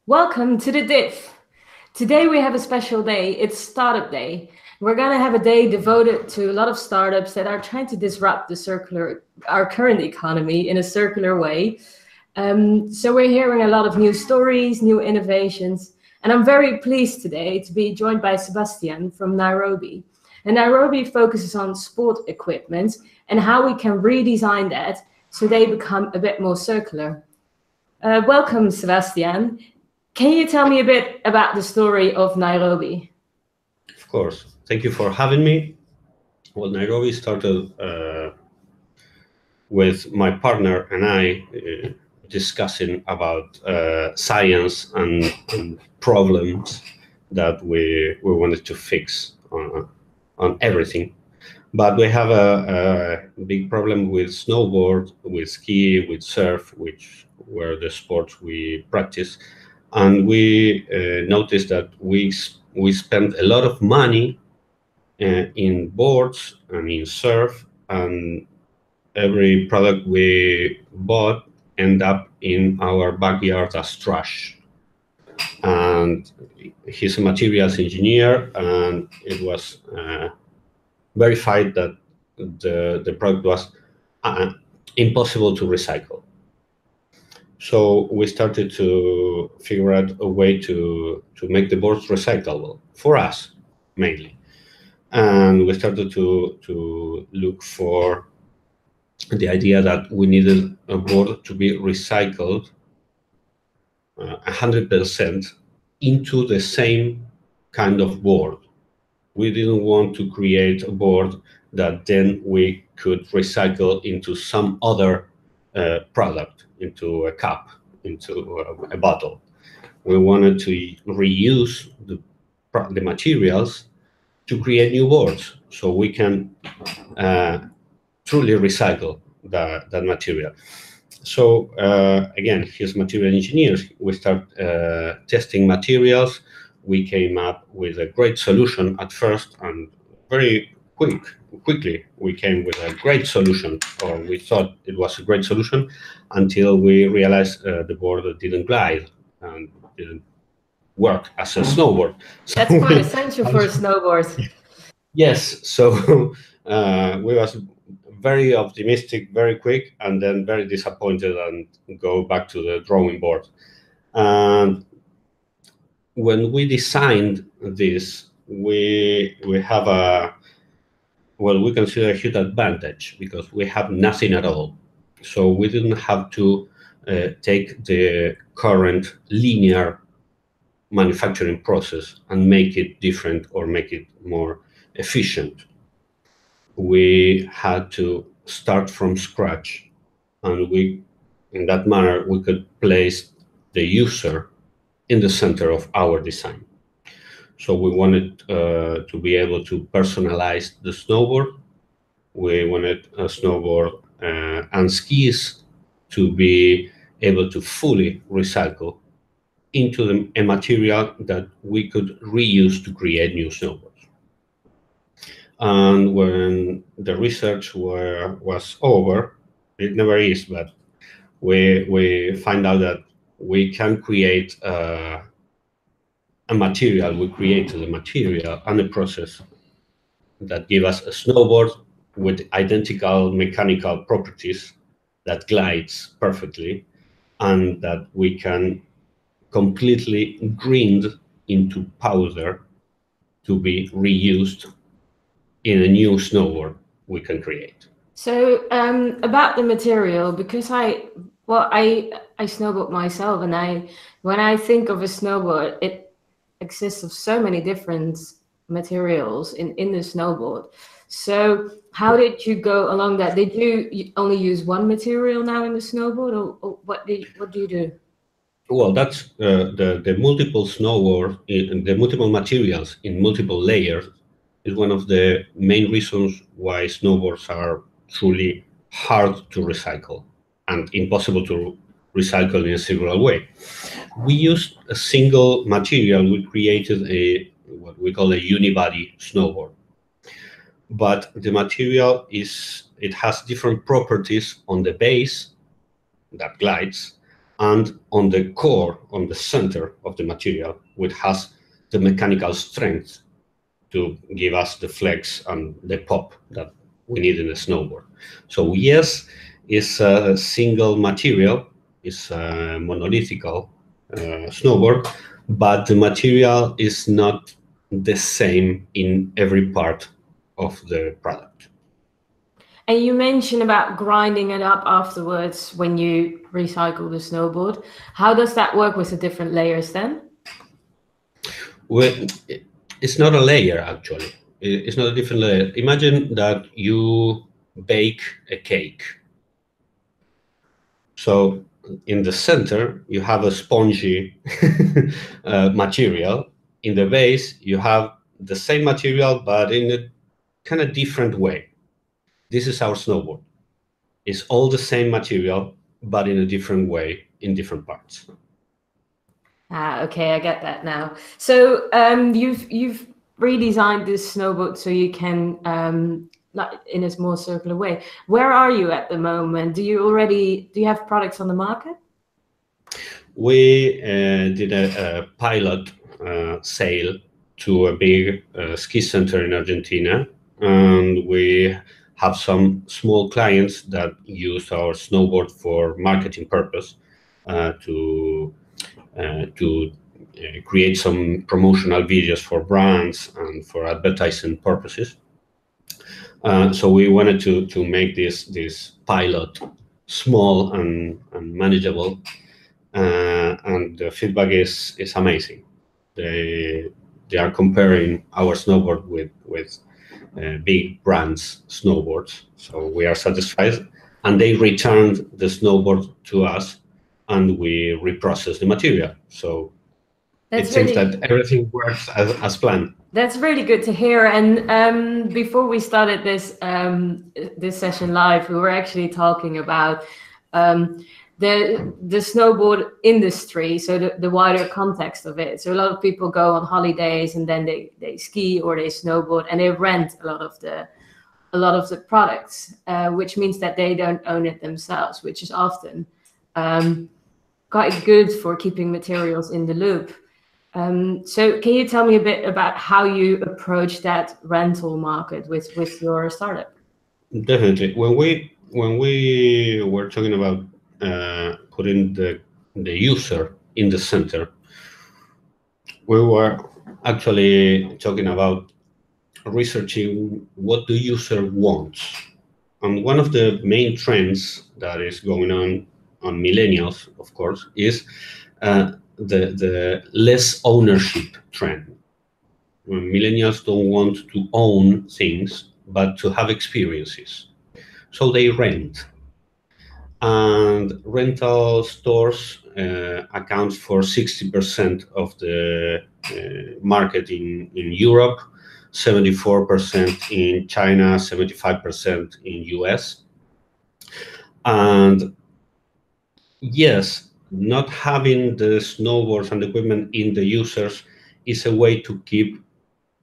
Welcome to the DIF. Today we have a special day. It's Startup Day. We're going to have a day devoted to a lot of startups that are trying to disrupt our current economy in a circular way. So we're hearing a lot of new stories, new innovations, and I'm very pleased today to be joined by Sebastian from Nairobi. And Nairobi focuses on sport equipment and how we can redesign that so they become a bit more circular. Welcome, Sebastian. Can you tell me a bit about the story of Nairobi? Of course. Thank you for having me. Well, Nairobi started with my partner and I discussing about science and problems that we wanted to fix on everything. But we have a big problem with snowboard, with ski, with surf, which were the sports we practice. And we noticed that we spent a lot of money in boards and in surf, and every product we bought ended up in our backyard as trash. And he's a materials engineer, and it was verified that the product was impossible to recycle. So we started to figure out a way to make the boards recyclable for us, mainly. And we started to look for the idea that we needed a board to be recycled 100% into the same kind of board. We didn't want to create a board that then we could recycle into some other product, into a cup, into a bottle. We wanted to reuse the materials to create new boards, so we can truly recycle that material. So again, he's material engineers. We start testing materials. We came up with a great solution at first, and very quickly we came with a great solution, or we thought it was a great solution, until we realized the board didn't glide and didn't work as a snowboard. So that's quite essential for a snowboard. Yes, so we was very optimistic very quick, and then very disappointed and go back to the drawing board. And when we designed this, we have we consider a huge advantage, because we have nothing at all. So we didn't have to take the current linear manufacturing process and make it different or make it more efficient. We had to start from scratch, and in that manner, we could place the user in the center of our design. So we wanted to be able to personalize the snowboard. We wanted a snowboard and skis to be able to fully recycle into a material that we could reuse to create new snowboards. And when the research was over, it never is, but we find out that we can create a material. We created a material and a process that give us a snowboard with identical mechanical properties that glides perfectly, and that we can completely grind into powder to be reused in a new snowboard we can create. So about the material, because I snowboard myself, and when I think of a snowboard, it exists of so many different materials in the snowboard. So how did you go along that? Did you only use one material now in the snowboard, or what do you do? Well, that's the multiple snowboard, the multiple materials in multiple layers is one of the main reasons why snowboards are truly hard to recycle and impossible to recycle in a circular way. We used a single material. We created what we call a unibody snowboard. But the material it has different properties on the base that glides, and on the core, on the center of the material, which has the mechanical strength to give us the flex and the pop that we need in a snowboard. So yes, it's a single material, it's a monolithical snowboard, but the material is not the same in every part of the product. And you mentioned about grinding it up afterwards when you recycle the snowboard. How does that work with the different layers then? Well, it's not a layer actually. It's not a different layer. Imagine that you bake a cake. So in the center, you have a spongy material. In the base, you have the same material, but in a kind of different way. This is our snowboard. It's all the same material, but in a different way in different parts. Okay, I get that now. So you've redesigned this snowboard so you can not in a more circular way. Where are you at the moment? Do you have products on the market? We did a pilot sale to a big ski center in Argentina, and we have some small clients that use our snowboard for marketing purpose to create some promotional videos for brands and for advertising purposes. So we wanted to make this pilot small and manageable, and the feedback is amazing. They are comparing our snowboard with big brands snowboards, so we are satisfied. And they returned the snowboard to us, and we reprocessed the material. So it seems that everything works as planned. That's really good to hear. And before we started this session live, we were actually talking about the snowboard industry, so the wider context of it. So a lot of people go on holidays and then they ski or they snowboard and they rent a lot of the products, which means that they don't own it themselves, which is often quite good for keeping materials in the loop. So can you tell me a bit about how you approach that rental market with your startup? Definitely. When we were talking about putting the user in the center, we were actually talking about researching what the user wants. And one of the main trends that is going on millennials, of course, is the less ownership trend. Millennials don't want to own things, but to have experiences. So they rent. And rental stores account for 60% of the market in Europe, 74% in China, 75% in US. And yes, not having the snowboards and equipment in the users is a way to keep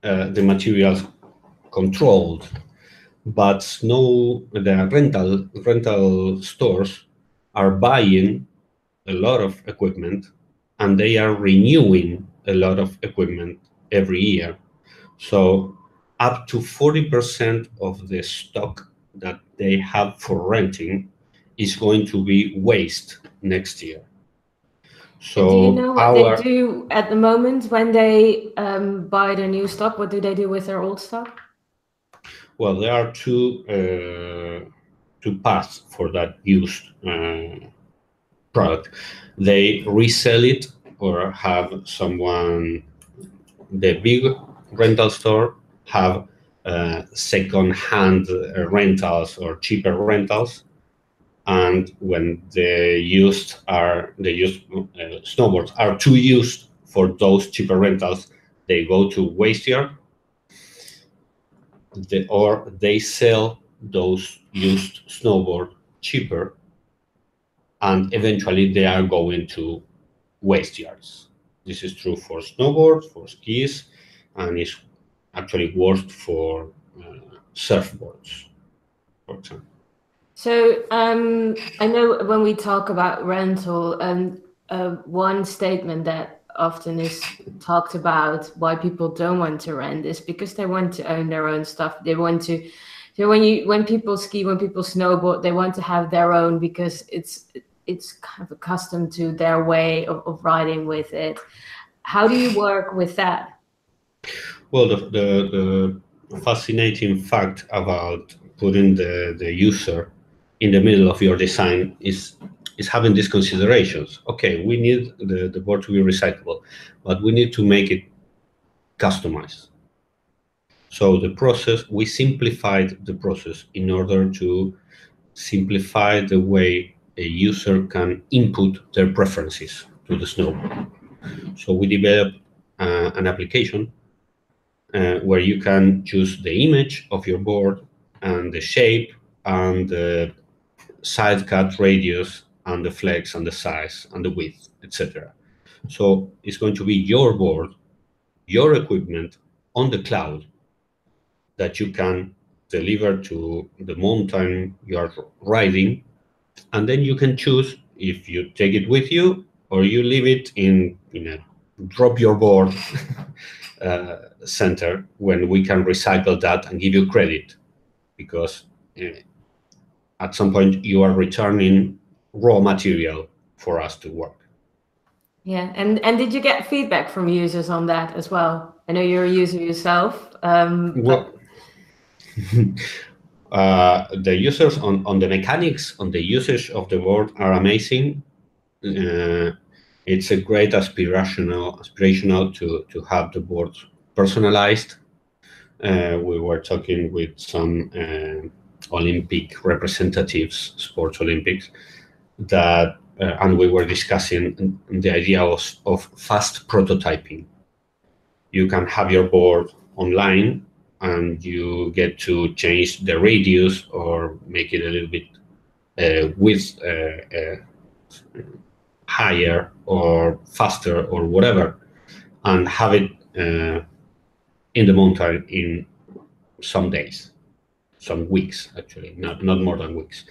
the materials controlled. But the rental stores are buying a lot of equipment, and they are renewing a lot of equipment every year. So up to 40% of the stock that they have for renting is going to be waste next year. So do you know what they do at the moment when they buy their new stock? What do they do with their old stock? Well, there are two paths for that used product. They resell it or have someone, the big rental store, have second-hand rentals or cheaper rentals. And when the used snowboards are too used for those cheaper rentals, they go to waste yard, or they sell those used snowboard cheaper, and eventually they are going to waste yards. This is true for snowboards, for skis, and it's actually worse for surfboards, for example. So I know when we talk about rental, one statement that often is talked about why people don't want to rent is because they want to own their own stuff. They want to, so when people ski, when people snowboard, they want to have their own because it's kind of accustomed to their way of riding with it. How do you work with that? Well, the fascinating fact about putting the user in the middle of your design is having these considerations. Okay, we need the board to be recyclable, but we need to make it customized. So the process, we simplified the process in order to simplify the way a user can input their preferences to the snowboard. So we developed an application where you can choose the image of your board and the shape and the side cut radius and the flex and the size and the width, etc. So it's going to be your board, your equipment on the cloud that you can deliver to the mountain you are riding, and then you can choose if you take it with you or you leave it in a drop your board center when we can recycle that and give you credit because at some point you are returning raw material for us to work. Yeah, and did you get feedback from users on that as well? I know you're a user yourself. Well, the users on the mechanics, on the usage of the board are amazing. It's a great aspirational to have the board personalized. We were talking with some Olympic representatives, sports Olympics, that and we were discussing the idea of fast prototyping. You can have your board online and you get to change the radius or make it a little bit width higher or faster or whatever, and have it in the mountain in some days, some weeks actually, not more than weeks,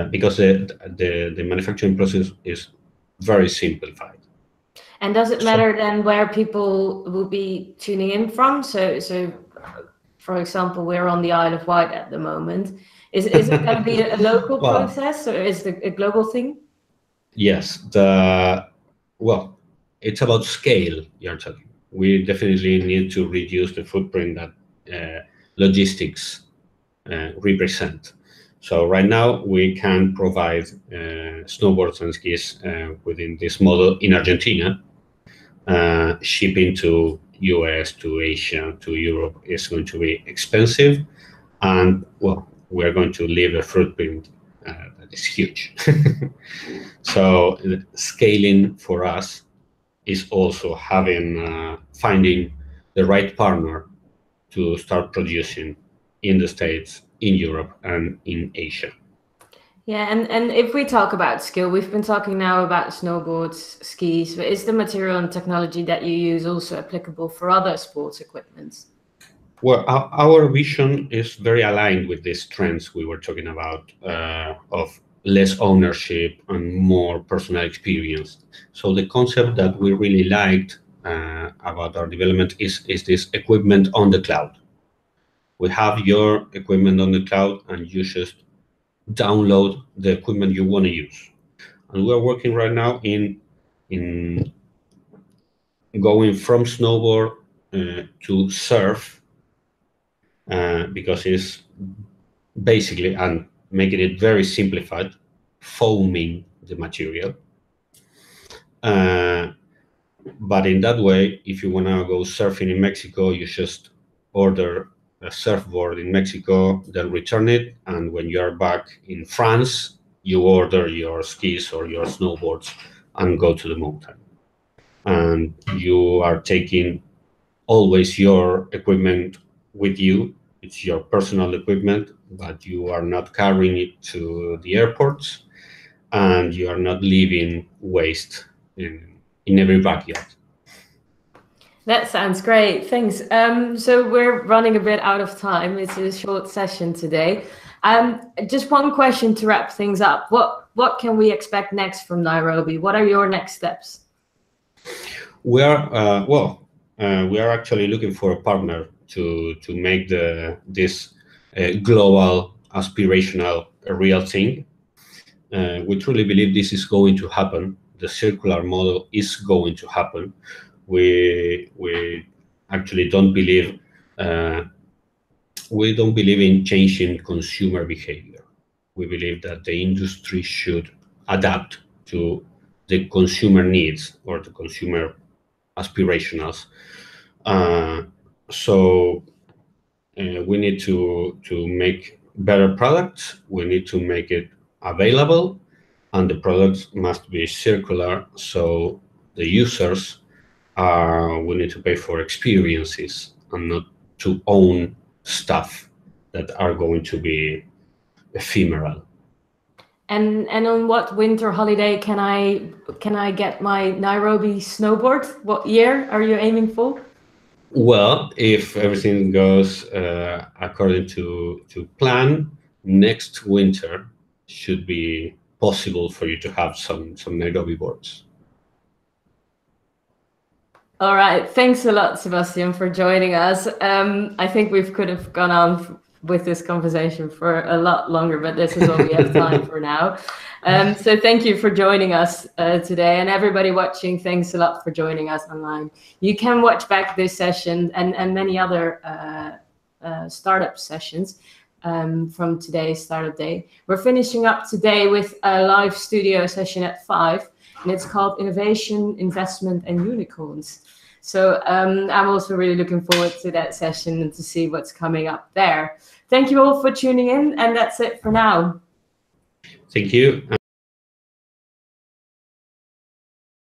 because the manufacturing process is very simplified. And does it matter then where people will be tuning in from? So for example, we're on the Isle of Wight at the moment. Is it going to be a local process or is it a global thing? Yes, well, it's about scale you're talking. We definitely need to reduce the footprint that logistics represent. So right now we can provide snowboards and skis within this model in Argentina. Shipping to US, to Asia, to Europe is going to be expensive, and well, we're going to leave a footprint that is huge. So scaling for us is also finding the right partner to start producing in the States, in Europe, and in Asia. Yeah, and if we talk about skill, we've been talking now about snowboards, skis, but is the material and technology that you use also applicable for other sports equipments? Well, our vision is very aligned with these trends we were talking about of less ownership and more personal experience. So the concept that we really liked about our development is this equipment on the cloud. We have your equipment on the cloud and you just download the equipment you want to use. And we're working right now in going from snowboard to surf because it's basically, and making it very simplified, foaming the material. But in that way, if you want to go surfing in Mexico, you just order a surfboard in Mexico, then return it. And when you are back in France, you order your skis or your snowboards and go to the mountain. And you are taking always your equipment with you. It's your personal equipment, but you are not carrying it to the airports, and you are not leaving waste in every backyard. That sounds great. Thanks. So we're running a bit out of time. It's a short session today. Just one question to wrap things up. What can we expect next from Nairobi? What are your next steps? We are we are actually looking for a partner to make this global aspirational a real thing. We truly believe this is going to happen. The circular model is going to happen. We actually don't believe in changing consumer behavior. We believe that the industry should adapt to the consumer needs or the consumer aspirationals. So we need to make better products. We need to make it available, and the products must be circular. So the users we need to pay for experiences and not to own stuff that are going to be ephemeral. And on what winter holiday can I get my Nairobi snowboard? What year are you aiming for? Well, if everything goes according to plan, next winter should be possible for you to have some Nairobi boards. All right. Thanks a lot, Sebastian, for joining us. I think we could have gone on with this conversation for a lot longer, but this is all we have time for now. So thank you for joining us today, and everybody watching, thanks a lot for joining us online. You can watch back this session and many other startup sessions from today's Startup Day. We're finishing up today with a live studio session at 5, and it's called Innovation, Investment and Unicorns. So I'm also really looking forward to that session and to see what's coming up there. Thank you all for tuning in, and that's it for now. Thank you.